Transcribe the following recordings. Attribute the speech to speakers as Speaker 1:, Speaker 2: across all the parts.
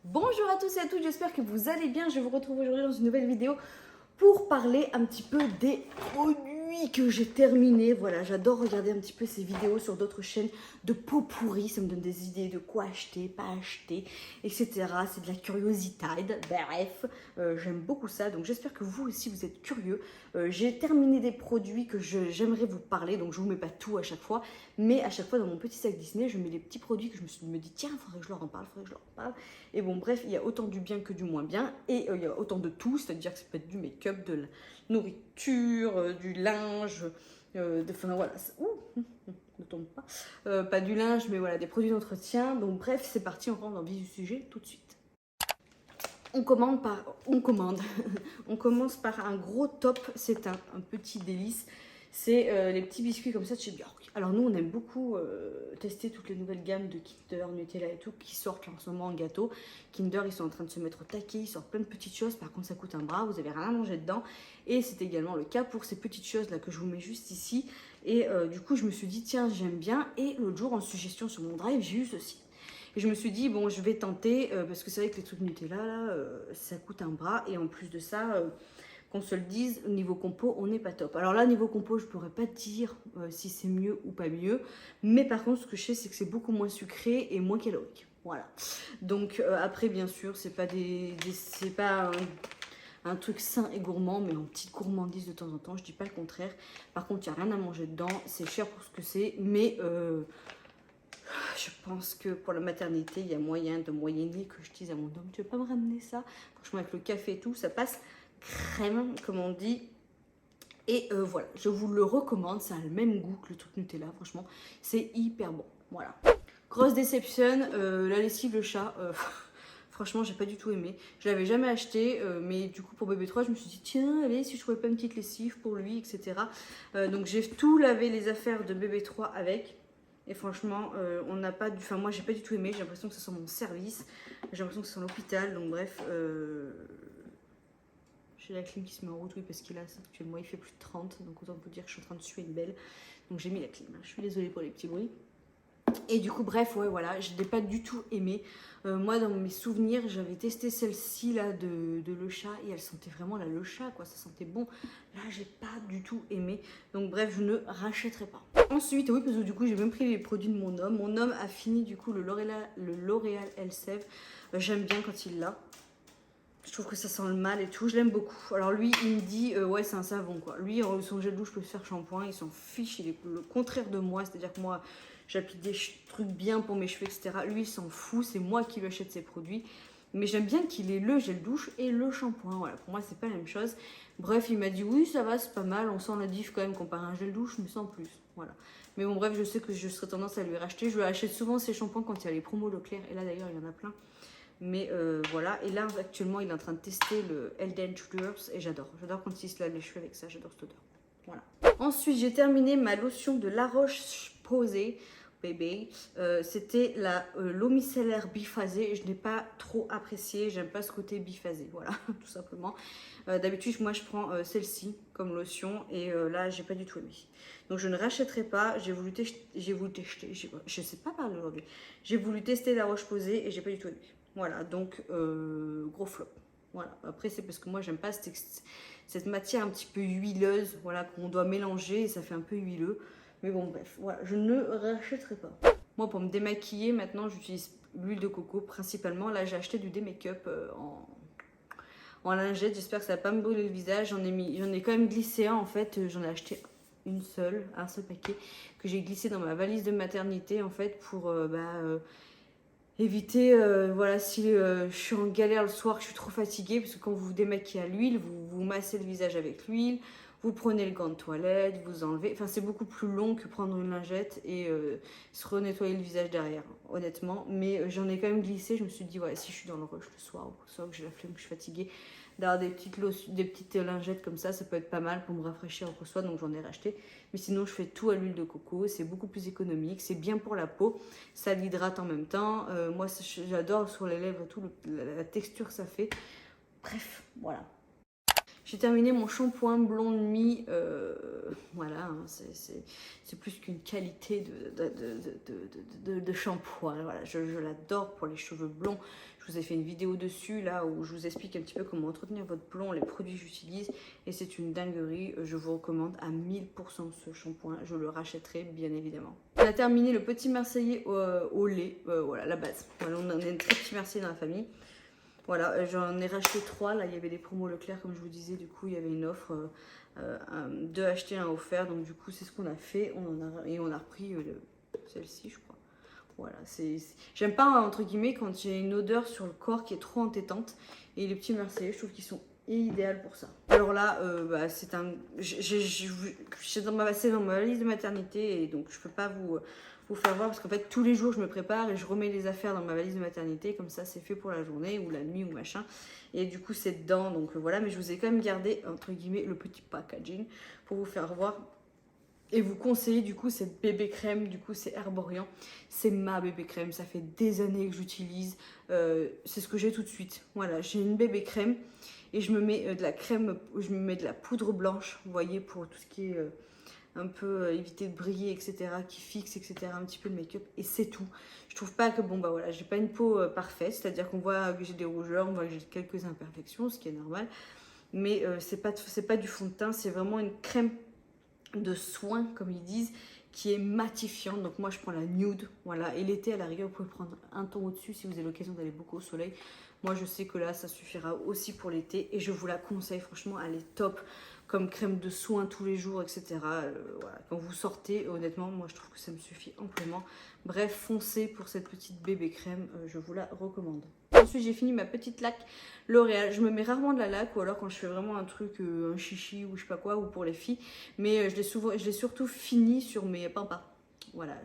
Speaker 1: Bonjour à tous et à toutes, j'espère que vous allez bien. Je vous retrouve aujourd'hui dans une nouvelle vidéo pour parler un petit peu des produits que j'ai terminés. Voilà, j'adore regarder un petit peu ces vidéos sur d'autres chaînes de pot pourri. Ça me donne des idées de quoi acheter, pas acheter, etc. C'est de la curiosité. Bref, j'aime beaucoup ça. Donc j'espère que vous aussi vous êtes curieux. J'ai terminé des produits que j'aimerais vous parler. Donc je vous mets pas tout à chaque fois. Mais à chaque fois dans mon petit sac Disney, je mets les petits produits que me dis tiens, il faudrait que je leur en parle, Et bon, bref, il y a autant du bien que du moins bien. Et il y a autant de tout, c'est-à-dire que ça peut être du make-up, de la nourriture, du linge, enfin voilà. Ouh, ne tombe pas. Pas du linge, mais voilà, des produits d'entretien. Donc bref, c'est parti, on rentre dans le vif du sujet tout de suite. On commande. On commence par un gros top, c'est un petit délice. C'est les petits biscuits comme ça de chez Björk. Alors nous, on aime beaucoup tester toutes les nouvelles gammes de Kinder, Nutella et tout qui sortent en ce moment en gâteau. Kinder, ils sont en train de se mettre au taquet, ils sortent plein de petites choses. Par contre, ça coûte un bras, vous avez rien à manger dedans. Et c'est également le cas pour ces petites choses là que je vous mets juste ici. Et du coup, je me suis dit, tiens, j'aime bien. Et l'autre jour, en suggestion sur mon drive, j'ai eu ceci. Et je me suis dit, bon, je vais tenter, parce que c'est vrai que les trucs Nutella, là, ça coûte un bras. Et en plus de ça, qu'on se le dise, niveau compo, on n'est pas top. Alors là, niveau compo, je ne pourrais pas te dire si c'est mieux ou pas mieux. Mais par contre, ce que je sais, c'est que c'est beaucoup moins sucré et moins calorique. Voilà. Donc après, bien sûr, c'est pas c'est pas un truc sain et gourmand, mais en petite gourmandise de temps en temps. Je dis pas le contraire. Par contre, il n'y a rien à manger dedans. C'est cher pour ce que c'est, mais je pense que pour la maternité, il y a moyen de moyenner, que je dise à mon homme, tu veux pas me ramener ça? Franchement, avec le café et tout, ça passe crème, comme on dit. Et voilà, je vous le recommande, ça a le même goût que le truc Nutella, franchement, c'est hyper bon. Voilà. Grosse déception, la lessive le chat, franchement, j'ai pas du tout aimé. Je l'avais jamais acheté, mais du coup, pour bébé 3, je me suis dit, tiens, allez, si je trouvais pas une petite lessive pour lui, etc. Donc, j'ai tout lavé les affaires de bébé 3 avec. Et franchement, on n'a pas du. Enfin, moi, j'ai pas du tout aimé. J'ai l'impression que ça sent mon service. J'ai l'impression que c'est l'hôpital. Donc, bref. J'ai la clim qui se met en route, oui, parce qu'il a actuellement, il fait plus de 30. Donc, autant vous dire que je suis en train de suer une belle. Donc, j'ai mis la clim. Je suis désolée pour les petits bruits. Et du coup, bref, ouais, voilà, je ne l'ai pas du tout aimé. Moi, dans mes souvenirs, j'avais testé celle-ci là de Le Chat et elle sentait vraiment la Le Chat, quoi. Ça sentait bon. Là, j'ai pas du tout aimé. Donc, bref, je ne rachèterai pas. Ensuite, oui, parce que du coup, j'ai même pris les produits de mon homme. Mon homme a fini du coup le L'Oréal Elseve. J'aime bien quand il l'a. Je trouve que ça sent le mal et tout, je l'aime beaucoup. Alors lui, il me dit, ouais, c'est un savon quoi. Lui, son gel douche peut faire shampoing, il s'en fiche, il est le contraire de moi. C'est-à-dire que moi, j'applique des trucs bien pour mes cheveux, etc. Lui, il s'en fout, c'est moi qui lui achète ses produits. Mais j'aime bien qu'il ait le gel douche et le shampoing. Voilà, pour moi, c'est pas la même chose. Bref, il m'a dit, oui, ça va, c'est pas mal. On sent la diff quand même comparé à un gel douche, mais sans plus. Voilà. Mais bon, bref, je sais que je serais tendance à lui racheter. Je lui achète souvent ses shampoings quand il y a les promos Leclerc. Et là, d'ailleurs, il y en a plein. Mais voilà, et là actuellement il est en train de tester le Elden Shoulders et j'adore. J'adore quand il se lave les cheveux avec ça, j'adore cette odeur. Voilà. Ensuite j'ai terminé ma lotion de La Roche-Posay, bébé. C'était la l'eau micellaire biphasée. Je n'ai pas trop apprécié, j'aime pas ce côté biphasé, voilà, tout simplement. D'habitude moi je prends celle-ci comme lotion et là j'ai pas du tout aimé. Donc je ne rachèterai pas, j'ai voulu tester, je sais pas parler aujourd'hui. J'ai voulu tester La Roche-Posay et j'ai pas du tout aimé. Voilà, donc gros flop. Voilà. Après, c'est parce que moi, j'aime pas cette matière un petit peu huileuse, voilà, qu'on doit mélanger et ça fait un peu huileux. Mais bon, bref, voilà, je ne rachèterai pas. Moi, pour me démaquiller, maintenant, j'utilise l'huile de coco principalement. Là, j'ai acheté du démake-up en lingette. J'espère que ça va pas me brûler le visage. J'en ai quand même glissé un en fait. J'en ai acheté un seul paquet que j'ai glissé dans ma valise de maternité en fait pour éviter, voilà, si je suis en galère le soir, que je suis trop fatiguée, parce que quand vous vous démaquillez à l'huile, vous massez le visage avec l'huile, vous prenez le gant de toilette, vous enlevez. Enfin, c'est beaucoup plus long que prendre une lingette et se renettoyer le visage derrière, honnêtement. Mais j'en ai quand même glissé. Je me suis dit, ouais, si je suis dans le rush le soir, ou que j'ai la flemme, que je suis fatiguée, d'avoir des petites lingettes comme ça peut être pas mal pour me rafraîchir au soir. Donc j'en ai racheté. Mais sinon, je fais tout à l'huile de coco. C'est beaucoup plus économique. C'est bien pour la peau. Ça l'hydrate en même temps. Moi, j'adore sur les lèvres tout la texture que ça fait. Bref, voilà. J'ai terminé mon shampoing blond nuit. Voilà, hein, c'est plus qu'une qualité de shampoing. Voilà, je l'adore pour les cheveux blonds. Je vous ai fait une vidéo dessus là où je vous explique un petit peu comment entretenir votre plomb, les produits que j'utilise et c'est une dinguerie. Je vous recommande à 1000% ce shampoing, je le rachèterai bien évidemment. On a terminé le petit Marseillais au lait, voilà la base. Voilà, on a un très petit Marseillais dans la famille. Voilà, j'en ai racheté 3, là il y avait des promos Leclerc comme je vous disais, du coup il y avait une offre 2 achetés, 1 offert, donc du coup c'est ce qu'on a fait, on a repris celle-ci je crois. Voilà, j'aime pas entre guillemets quand j'ai une odeur sur le corps qui est trop entêtante et les petits Marseillais je trouve qu'ils sont idéaux pour ça. Alors là, c'est un, c'est dans ma valise de maternité et donc je peux pas vous faire voir parce qu'en fait tous les jours je me prépare et je remets les affaires dans ma valise de maternité comme ça c'est fait pour la journée ou la nuit ou machin et du coup c'est dedans donc voilà, mais je vous ai quand même gardé entre guillemets le petit packaging pour vous faire voir et vous conseiller du coup cette bébé crème. Du coup c'est Herborian, c'est ma bébé crème, ça fait des années que j'utilise, c'est ce que j'ai tout de suite. Voilà, j'ai une bébé crème et je me mets de la crème, je me mets de la poudre blanche, vous voyez, pour tout ce qui est un peu éviter de briller, etc., qui fixe, etc., un petit peu de make-up, et c'est tout. Je trouve pas que, bon, bah voilà, j'ai pas une peau parfaite, c'est-à-dire qu'on voit que j'ai des rougeurs, on voit que j'ai quelques imperfections, ce qui est normal, mais c'est pas du fond de teint, c'est vraiment une crème de soin, comme ils disent, qui est matifiante. Donc moi, je prends la nude, voilà, et l'été, à la rigueur, vous pouvez prendre un ton au-dessus si vous avez l'occasion d'aller beaucoup au soleil. Moi, je sais que là, ça suffira aussi pour l'été, et je vous la conseille, franchement, elle est top, comme crème de soin tous les jours, etc. Voilà. Quand vous sortez, honnêtement, moi je trouve que ça me suffit amplement. Bref, foncez pour cette petite bébé crème, je vous la recommande. Ensuite, j'ai fini ma petite laque L'Oréal. Je me mets rarement de la laque ou alors quand je fais vraiment un truc, un chichi ou je sais pas quoi, ou pour les filles. Mais je l'ai surtout fini sur mes pampas. Voilà,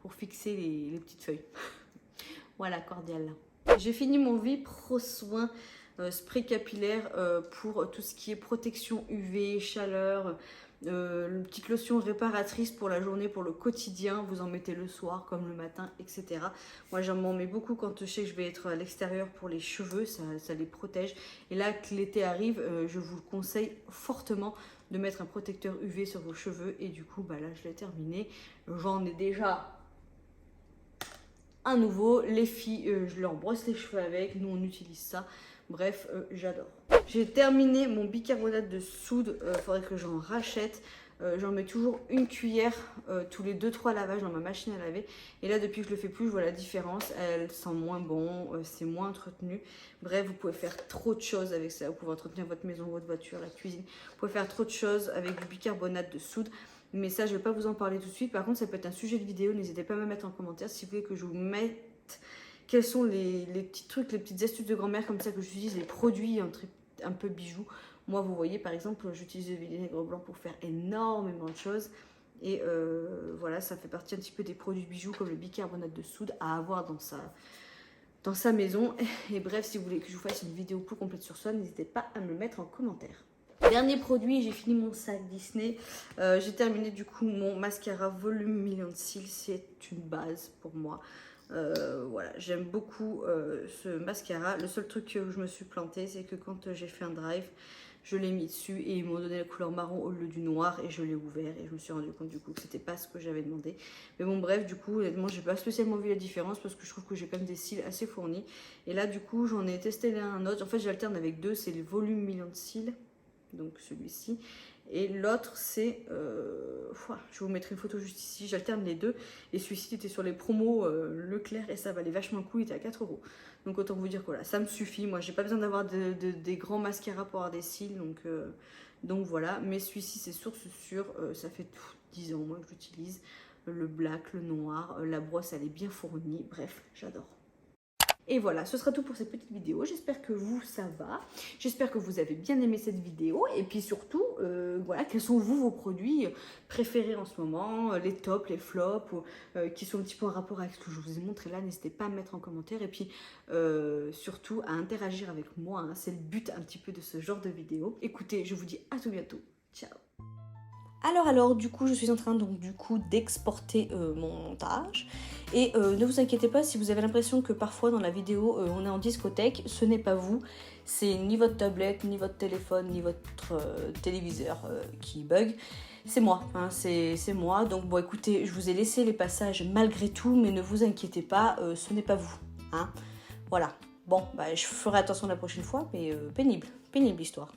Speaker 1: pour fixer les petites feuilles. Voilà, cordial. J'ai fini mon Vie Pro Soin spray capillaire pour tout ce qui est protection UV, chaleur, une petite lotion réparatrice pour la journée, pour le quotidien. Vous en mettez le soir comme le matin, etc. Moi, j'en m'en mets beaucoup quand je sais que je vais être à l'extérieur pour les cheveux, ça les protège. Et là que l'été arrive, je vous le conseille fortement de mettre un protecteur UV sur vos cheveux. Et du coup, bah là, je l'ai terminé. J'en ai déjà un nouveau. Les filles, je leur brosse les cheveux avec. Nous, on utilise ça. Bref, j'adore. J'ai terminé mon bicarbonate de soude. Faudrait que j'en rachète. J'en mets toujours une cuillère tous les 2-3 lavages dans ma machine à laver. Et là, depuis que je le fais plus, je vois la différence. Elle sent moins bon, c'est moins entretenu. Bref, vous pouvez faire trop de choses avec ça. Vous pouvez entretenir votre maison, votre voiture, la cuisine. Vous pouvez faire trop de choses avec du bicarbonate de soude. Mais ça, je ne vais pas vous en parler tout de suite. Par contre, ça peut être un sujet de vidéo. N'hésitez pas à me mettre en commentaire si vous voulez que je vous mette quels sont les petits trucs, les petites astuces de grand-mère comme ça que j'utilise, les produits un peu bijoux. Moi, vous voyez, par exemple, j'utilise le vinaigre blanc pour faire énormément de choses. Et voilà, ça fait partie un petit peu des produits bijoux comme le bicarbonate de soude à avoir dans sa maison. Et bref, si vous voulez que je vous fasse une vidéo plus complète sur ça, n'hésitez pas à me le mettre en commentaire. Dernier produit, j'ai fini mon sac Disney. J'ai terminé du coup mon mascara volume Million de Cils. C'est une base pour moi. Voilà, j'aime beaucoup ce mascara. Le seul truc que je me suis plantée, c'est que quand j'ai fait un drive, je l'ai mis dessus et ils m'ont donné la couleur marron au lieu du noir et je l'ai ouvert et je me suis rendu compte du coup que c'était pas ce que j'avais demandé. Mais bon, bref, du coup, honnêtement, j'ai pas spécialement vu la différence parce que je trouve que j'ai quand même des cils assez fournis. Et là, du coup, j'en ai testé un autre. En fait, j'alterne avec deux, c'est le volume Million de Cils, donc celui-ci. Et l'autre, c'est... je vous mettrai une photo juste ici. J'alterne les deux. Et celui-ci était sur les promos Leclerc et ça valait vachement le coup. Il était à 4 €. Donc autant vous dire que voilà, ça me suffit. Moi, j'ai pas besoin d'avoir des grands mascaras pour avoir des cils. Donc voilà. Mais celui-ci, c'est sûr. Ça fait 10 ans moi que j'utilise. Le black, le noir. La brosse, elle est bien fournie. Bref, j'adore. Et voilà, ce sera tout pour cette petite vidéo. J'espère que vous, ça va. J'espère que vous avez bien aimé cette vidéo. Et puis surtout, voilà, quels sont vos produits préférés en ce moment, les tops, les flops, qui sont un petit peu en rapport avec ce que je vous ai montré là. N'hésitez pas à me mettre en commentaire. Et puis surtout, à interagir avec moi. Hein. C'est le but un petit peu de ce genre de vidéo. Écoutez, je vous dis à tout bientôt. Ciao. Alors, du coup, je suis en train d'exporter mon montage. Et ne vous inquiétez pas si vous avez l'impression que parfois dans la vidéo, on est en discothèque. Ce n'est pas vous. C'est ni votre tablette, ni votre téléphone, ni votre téléviseur qui bug. C'est moi, hein, c'est moi. Donc bon, écoutez, je vous ai laissé les passages malgré tout, mais ne vous inquiétez pas, ce n'est pas vous. Hein. Voilà. Bon, bah, je ferai attention la prochaine fois, mais pénible l'histoire.